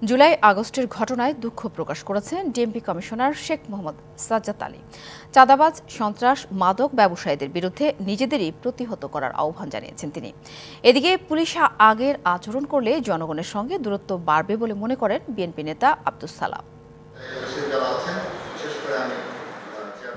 জুলাই আগস্টের ঘটনায় দুঃখ প্রকাশ করেছেন ডিএমপি কমিশনার শেখ মোহাম্মদ সাজ্জাদ আলী। চাঁদাবাজ, সন্ত্রাস, মাদক ব্যবসায়ীদের বিরুদ্ধে নিজেদেরই প্রতিহত করার আহ্বান জানিয়েছেন তিনি। এদিকে পুলিশ আগের আচরণ করলে জনগণের সঙ্গে দূরত্ব বাড়বে বলে মনে করেন বিএনপি নেতা আব্দুস সালাম।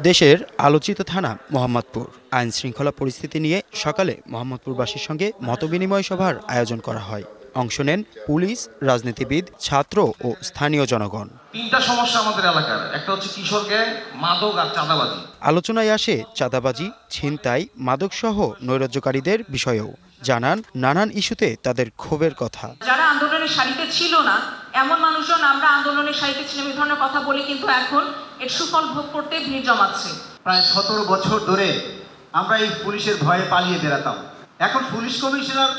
দেশের আলোচিত থানা মোহাম্মদপুর। আইন শৃঙ্খলা পরিস্থিতি নিয়ে সকালে মোহাম্মদপুরবাসীর সঙ্গে মতবিনিময় সভার আয়োজন করা হয়। অংশ নেন পুলিশ, রাজনীতিবিদ, ছাত্র ও স্থানীয় জনগণ। তিনটা সমস্যা আমাদের এলাকার, একটা হচ্ছে কিশোর গ্যাং, মাদক আর চাঁদাবাজি। আলোচনায় আসে চাঁদাবাজি, ছিনতাই, মাদক সহ নৈরাজ্যকারীদের বিষয়েও। জানান নানান ইস্যুতে তাদের ক্ষোভের কথা। যারা আন্দোলনের সারিতে ছিল না এমন মানুষজন আমরা আন্দোলনের সারিতে ছিলাম এই ধরনের কথা বলে কিন্তু এখন এর সুফল ভোগ করতে ভিড় জমাচ্ছে। প্রায় 17 বছর ধরে আমরা এই পুলিশের ভয়ে পালিয়ে বেড়াতাম। এখন পুলিশ কমিশনার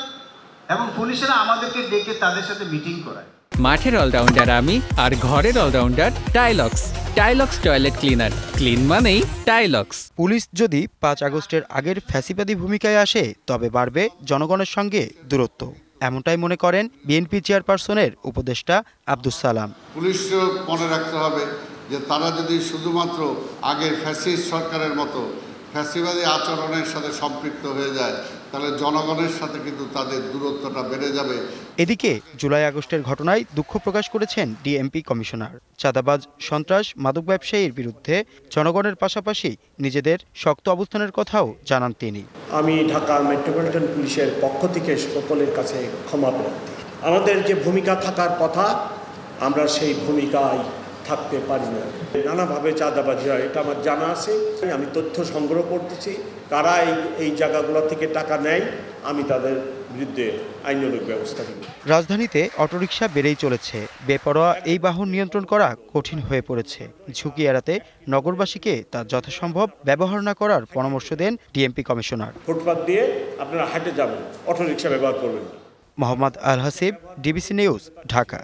এবং পুলিশেরা আমাদেরকে ডেকে তাদের সাথে মিটিং করায়। মাঠের অলরাউন্ডার আমি, আর ঘরের allrounder Tylox. Tylox toilet cleaner, clean মানেই টাইলক্স। পুলিশ যদি 5 আগস্টের আগের ফ্যাসিবাদী ভূমিকায় আসে তবে বাড়বে জনগণের সঙ্গে দূরত্ব। এমনটাই মনে করেন বিএনপি চেয়ারপারসনের উপদেষ্টা আব্দুস সালাম। পুলিশও মনে রাখতে হবে যে তারা যদি শুধুমাত্র আগের ফ্যাসিস্ট সরকারের মতো ফ্যাসিবাদী আচরণের সাথে সম্পৃক্ত হয়ে যায় তাহলে জনগণের সাথে কিন্তু তাদের দূরত্বটা বেড়ে যাবে। এদিকে জুলাই আগস্টের ঘটনায় দুঃখ প্রকাশ করেছেন ডিএমপি কমিশনার। চাঁদাবাজ, সন্ত্রাস, মাদক ব্যবসায়ীর বিরুদ্ধে জনগণের পাশাপাশি নিজেদের শক্ত অবস্থানের কথাও জানান তিনি। আমি ঢাকা মেট্রোপলিটন পুলিশের পক্ষ থেকে সকলের কাছে ক্ষমা প্রার্থী। আমাদের যে ভূমিকা থাকার কথা আমরা সেই ভূমিকায় থাকতে পারি না। নানাভাবে চাঁদাবাজি হয়, এটা আমার জানা আছে। আমি তথ্য সংগ্রহ করতেছি, কারা এই জায়গাগুলো থেকে টাকা নেয়, আমি তাদের বিরুদ্ধে আইনানুগ ব্যবস্থা নিব। রাজধানীতে অটোরিকশা বেড়েই চলেছে। বেপরোয়া এই বাহন নিয়ন্ত্রণ করা কঠিন হয়ে পড়েছে। ঝুঁকি এড়াতে নগরবাসীকে তা যথাসম্ভব ব্যবহার না করার পরামর্শ দেন ডিএমপি কমিশনার। ফুটপাত দিয়ে আপনারা হাঁটে যাবেন, অটোরিকশা ব্যবহার করবেন না। মোহাম্মদ আল হাসিব, ডিবিসি নিউজ, ঢাকা।